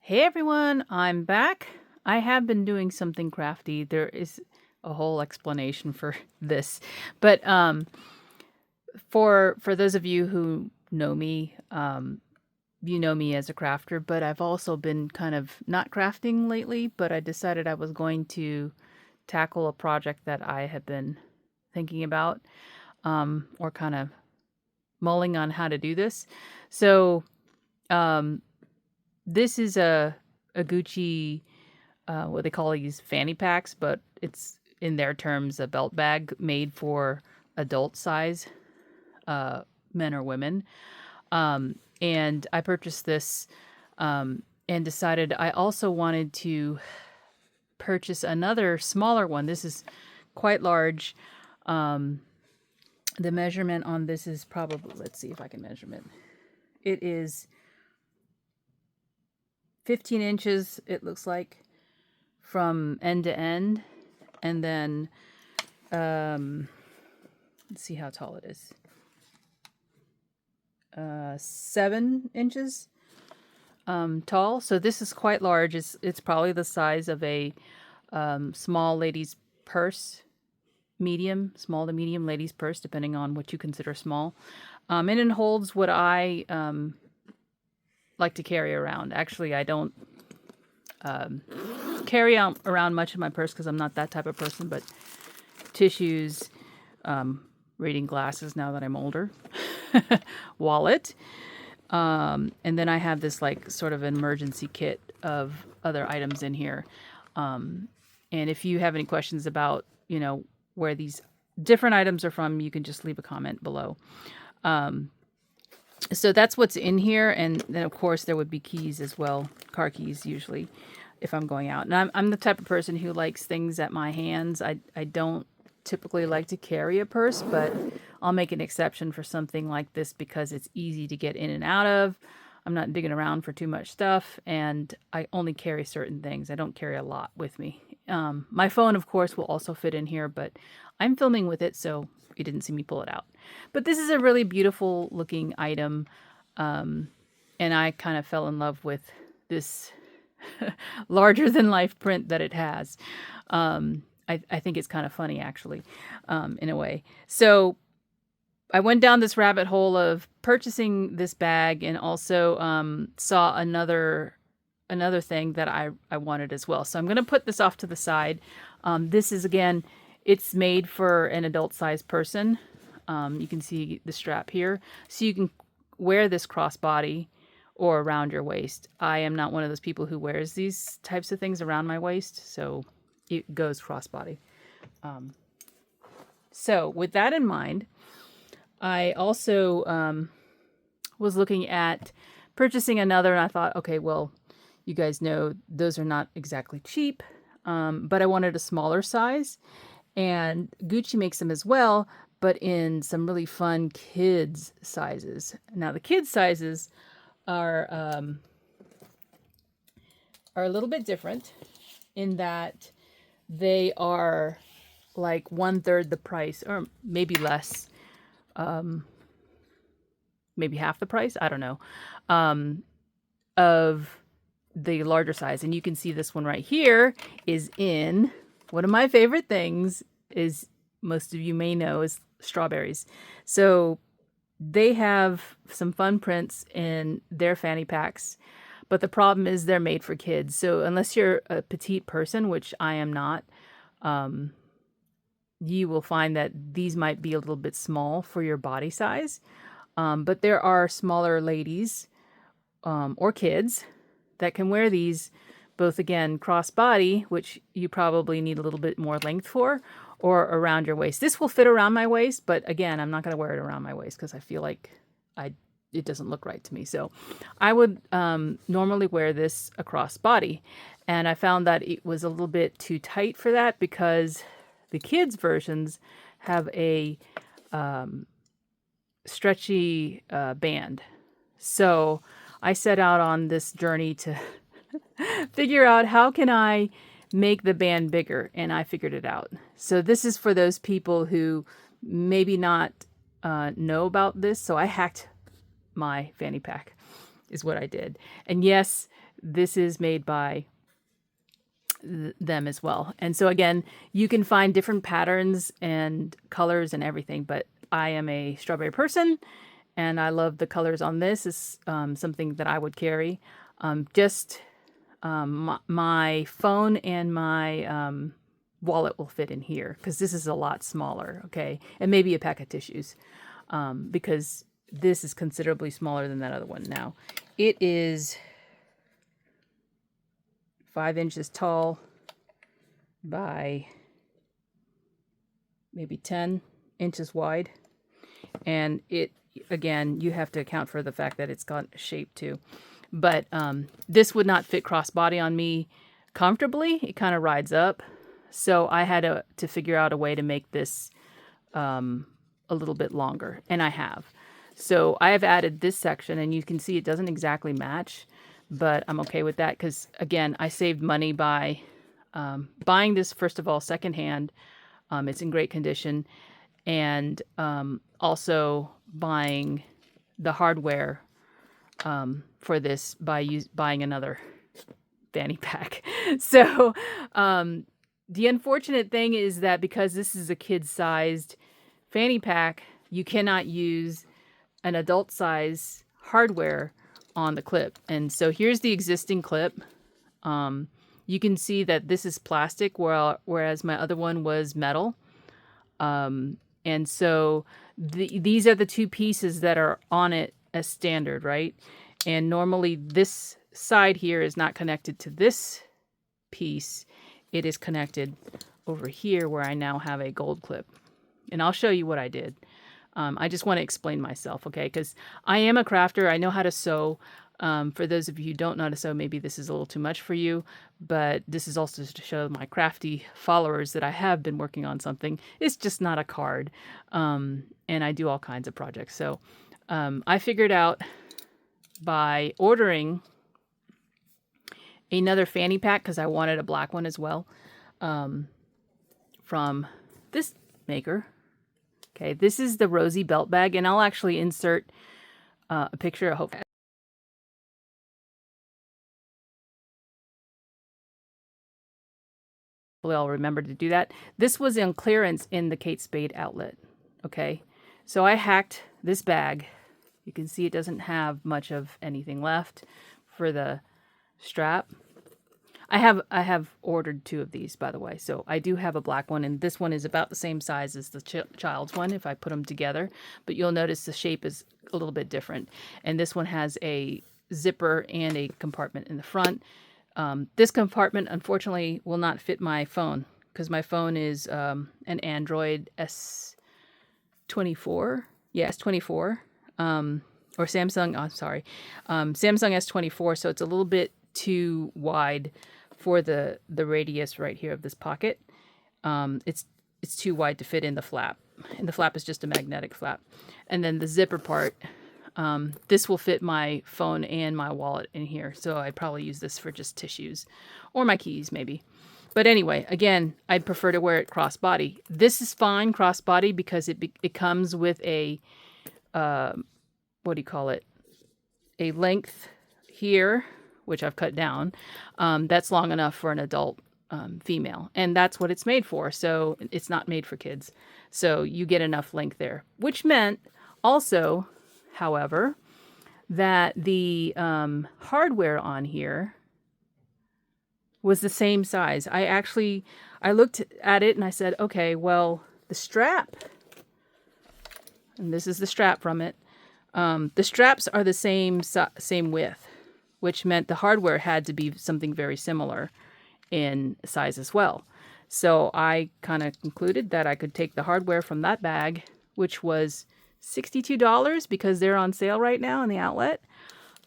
Hey everyone, I'm back. I have been doing something crafty. There is a whole explanation for this. But for those of you who know me, you know me as a crafter, but I've also been kind of not crafting lately, but I decided I was going to tackle a project that I have been thinking about, or kind of mulling on how to do this. So, um, this is a Gucci, what they call these fanny packs, but it's in their terms a belt bag made for adult size, uh, men or women. And I purchased this, and decided I also wanted to purchase another smaller one. This is quite large. Um, the measurement on this is probably, let's see if I can measure it. It is 15 inches, it looks like, from end to end. And then, let's see how tall it is. 7 inches tall. So this is quite large. It's probably the size of a small lady's purse, small to medium lady's purse, depending on what you consider small. And it holds what I like to carry around. Actually, I don't carry around much in my purse because I'm not that type of person, but tissues, reading glasses now that I'm older, wallet. And then I have this like sort of emergency kit of other items in here. And if you have any questions about, where these different items are from, you can just leave a comment below. So that's what's in here. And then of course there would be keys as well, car keys usually if I'm going out. And I'm the type of person who likes things at my hands. I don't typically like to carry a purse, but I'll make an exception for something like this because it's easy to get in and out of. I'm not digging around for too much stuff, and I only carry certain things. I don't carry a lot with me. My phone, of course, will also fit in here, but I'm filming with it, so you didn't see me pull it out. But this is a really beautiful looking item, and I kind of fell in love with this larger than life print that it has. I think it's kind of funny, actually, in a way. So I went down this rabbit hole of purchasing this bag, and also saw another thing that I wanted as well. So I'm going to put this off to the side. This is, again, it's made for an adult-sized person. You can see the strap here. So you can wear this crossbody or around your waist. I am not one of those people who wears these types of things around my waist, so it goes crossbody. So with that in mind, I also was looking at purchasing another, and I thought, okay, well, you guys know those are not exactly cheap, but I wanted a smaller size, and Gucci makes them as well, but in some really fun kids sizes. Now the kids sizes are a little bit different in that they are like 1/3 the price, or maybe less, maybe half the price, I don't know, of the larger size. And you can see this one right here is in one of my favorite things, is, most of you may know, is strawberries. So they have some fun prints in their fanny packs, but the problem is they're made for kids. So unless you're a petite person, which I am not, you will find that these might be a little bit small for your body size. But there are smaller ladies, or kids that can wear these, both, again, crossbody, which you probably need a little bit more length for, or around your waist. This will fit around my waist, but again, I'm not going to wear it around my waist because I feel like it doesn't look right to me. So I would normally wear this across body, and I found that it was a little bit too tight for that because the kids' versions have a stretchy band. So I set out on this journey to figure out how can I make the band bigger, and I figured it out. So this is for those people who maybe not know about this. So I hacked my fanny pack, is what I did. And yes, This is made by them as well. And so again, you can find different patterns and colors and everything, but I am a strawberry person and I love the colors on this. Is something that I would carry. My phone and my wallet will fit in here because this is a lot smaller, okay? And maybe a pack of tissues because this is considerably smaller than that other one. Now, it is 5 inches tall by maybe 10 inches wide. And it, again, you have to account for the fact that it's got shape too. But this would not fit crossbody on me comfortably. It kind of rides up. So I had to figure out a way to make this a little bit longer. And I have. So I have added this section, and you can see it doesn't exactly match. But I'm okay with that because, again, I saved money by buying this, first of all, secondhand. It's in great condition. And also buying the hardware for this by buying another fanny pack. So the unfortunate thing is that because this is a kid-sized fanny pack, you cannot use an adult-size hardware on the clip. And so here's the existing clip. You can see that this is plastic, whereas my other one was metal. And so these are the two pieces that are on it as standard, right? And normally this side here is not connected to this piece. It is connected over here where I now have a gold clip. And I'll show you what I did. I just want to explain myself, okay? Because I am a crafter. I know how to sew. For those of you who don't know how to sew, maybe this is a little too much for you. But this is also to show my crafty followers that I have been working on something. It's just not a card. And I do all kinds of projects. So I figured out by ordering another fanny pack, because I wanted a black one as well, from this maker. Okay, this is the Rosy belt bag, and I'll actually insert a picture. I hope I'll remember to do that. This was on clearance in the Kate Spade outlet. Okay, so I hacked this bag. You can see it doesn't have much of anything left for the strap. I have ordered 2 of these, by the way. So I do have a black one, and this one is about the same size as the child's one if I put them together. But you'll notice the shape is a little bit different. And this one has a zipper and a compartment in the front. This compartment, unfortunately, will not fit my phone because my phone is an Android S24. Yeah, S24. Or Samsung, I'm sorry. Samsung S24, so it's a little bit too wide for the radius right here of this pocket. It's too wide to fit in the flap. And the flap is just a magnetic flap. And then the zipper part, this will fit my phone and my wallet in here. So I'd probably use this for just tissues or my keys maybe. But anyway, again, I'd prefer to wear it crossbody. This is fine crossbody because it comes with a, what do you call it? A length here, which I've cut down, that's long enough for an adult female. And that's what it's made for. So it's not made for kids. So you get enough length there, which meant also, however, that the hardware on here was the same size. I looked at it and I said, okay, well, the strap, and this is the strap from it, the straps are the same width, which meant the hardware had to be something very similar in size as well. So I kind of concluded that I could take the hardware from that bag, which was $62 because they're on sale right now in the outlet,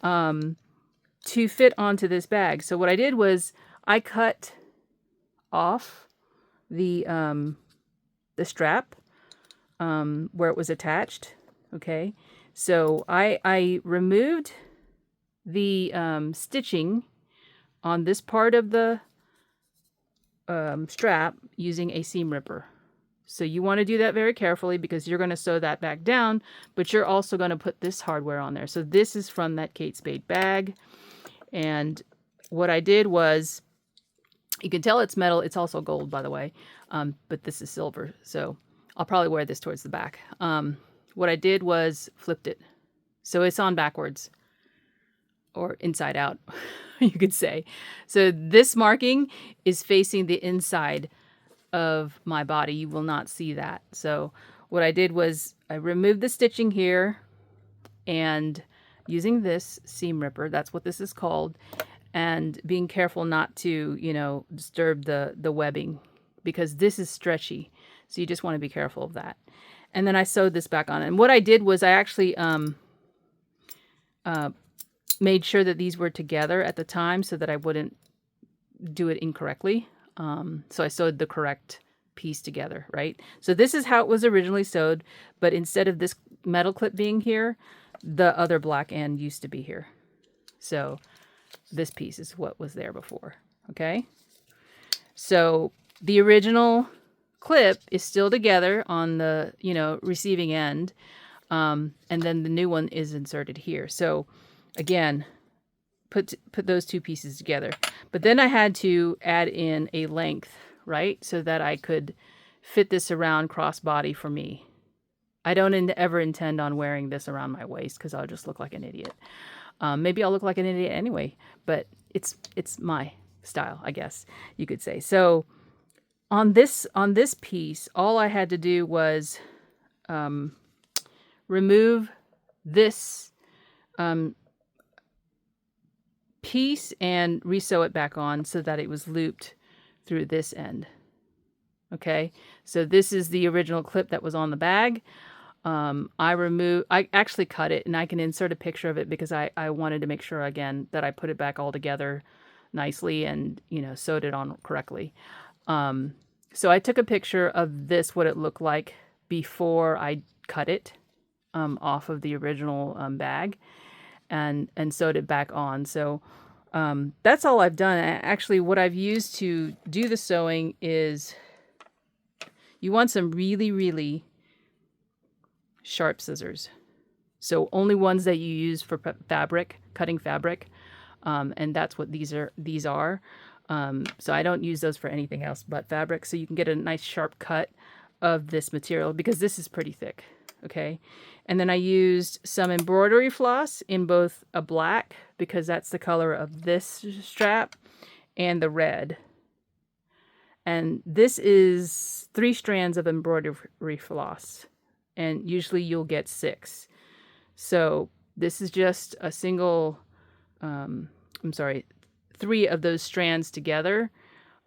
to fit onto this bag. So what I did was I cut off the strap where it was attached. Okay, so I removed the stitching on this part of the strap using a seam ripper. So you want to do that very carefully because you're going to sew that back down, but you're also going to put this hardware on there. So this is from that Kate Spade bag. And what I did was, you can tell it's metal. It's also gold, by the way, but this is silver, so I'll probably wear this towards the back. What I did was flipped it, so it's on backwards, or inside out, you could say. So this marking is facing the inside of my body. You will not see that. So what I did was I removed the stitching here, and using this seam ripper, that's what this is called, and being careful not to, you know, disturb the webbing, because this is stretchy. So you just want to be careful of that. And then I sewed this back on. And what I did was I actually made sure that these were together at the time so that I wouldn't do it incorrectly. So I sewed the correct piece together, right? So this is how it was originally sewed, but instead of this metal clip being here, the other black end used to be here. So this piece is what was there before, okay? So the original clip is still together on the, you know, receiving end, and then the new one is inserted here. So again, put those two pieces together. But then I had to add in a length, right? So that I could fit this around crossbody for me. I don't ever intend on wearing this around my waist because I'll just look like an idiot. Maybe I'll look like an idiot anyway, but it's my style, I guess you could say. So on this piece, all I had to do was remove this piece and resew it back on so that it was looped through this end. Okay, so this is the original clip that was on the bag. I actually cut it, and I can insert a picture of it because I wanted to make sure again that I put it back all together nicely and, you know, sewed it on correctly. So I took a picture of this, what it looked like before I cut it off of the original bag, and sewed it back on. So that's all I've done. Actually, what I've used to do the sewing is, you want some really, really sharp scissors. So only ones that you use for fabric, cutting fabric. And that's what these are. So I don't use those for anything else but fabric. So you can get a nice sharp cut of this material because this is pretty thick. Okay. And then I used some embroidery floss in both a black, because that's the color of this strap, and the red. And this is 3 strands of embroidery floss, and usually you'll get 6. So this is just a single, 3 of those strands together,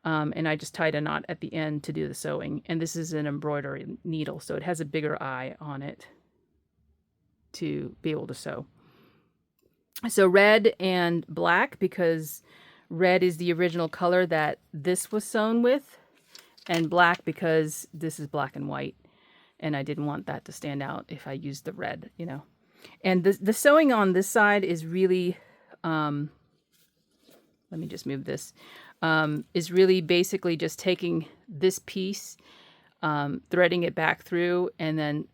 and I just tied a knot at the end to do the sewing. And this is an embroidery needle, so it has a bigger eye on it to be able to sew. So red and black, because red is the original color that this was sewn with, and black because this is black and white, and I didn't want that to stand out if I used the red, you know. And the sewing on this side is really, let me just move this, is really basically just taking this piece, threading it back through, and then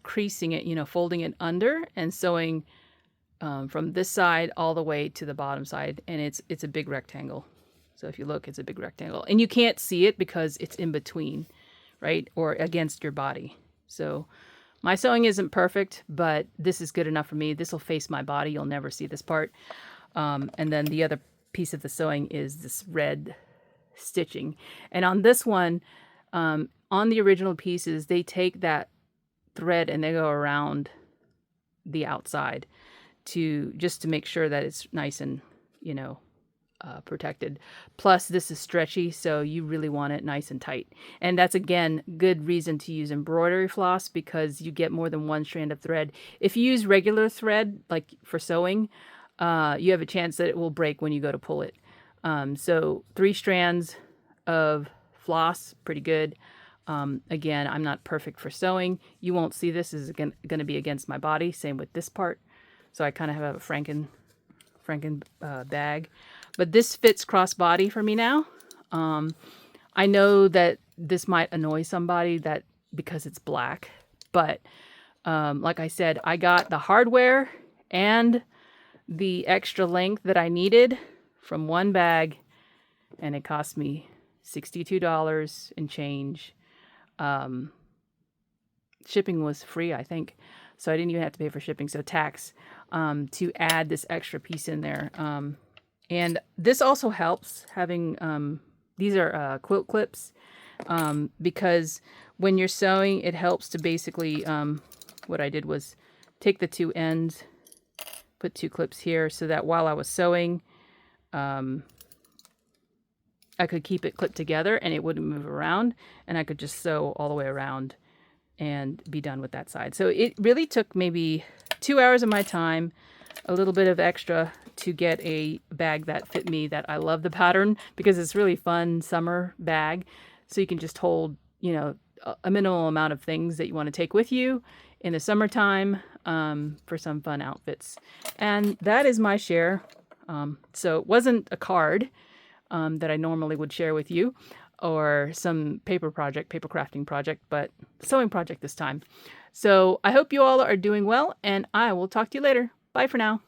creasing it, you know, folding it under and sewing from this side all the way to the bottom side. And it's a big rectangle. So if you look, it's a big rectangle, and you can't see it because it's in between, right? Or against your body. So my sewing isn't perfect, but this is good enough for me. This will face my body. You'll never see this part. And then the other piece of the sewing is this red stitching. And on this one, on the original pieces, they take that thread and they go around the outside just to make sure that it's nice and, you know, protected. Plus this is stretchy, so you really want it nice and tight. And that's, again, good reason to use embroidery floss, because you get more than one strand of thread. If you use regular thread, like for sewing, you have a chance that it will break when you go to pull it. So 3 strands of floss, pretty good. Again, I'm not perfect for sewing. You won't see this. This is going to be against my body. Same with this part. So I kind of have a Franken bag. But this fits crossbody for me now. I know that this might annoy somebody because it's black. But like I said, I got the hardware and the extra length that I needed from one bag, and it cost me $62 and change. Shipping was free, I think, so I didn't even have to pay for shipping, so tax, to add this extra piece in there. And this also helps having, these are quilt clips, because when you're sewing, it helps to basically, what I did was take the two ends, put two clips here so that while I was sewing, I could keep it clipped together and it wouldn't move around, and I could just sew all the way around and be done with that side. So it really took maybe 2 hours of my time, a little bit of extra to get a bag that fit me, that I love the pattern because it's really fun summer bag. So you can just hold, you know, a minimal amount of things that you want to take with you in the summertime, for some fun outfits. And that is my share. So it wasn't a card that I normally would share with you, or some paper crafting project, but sewing project this time. So I hope you all are doing well, and I will talk to you later. Bye for now.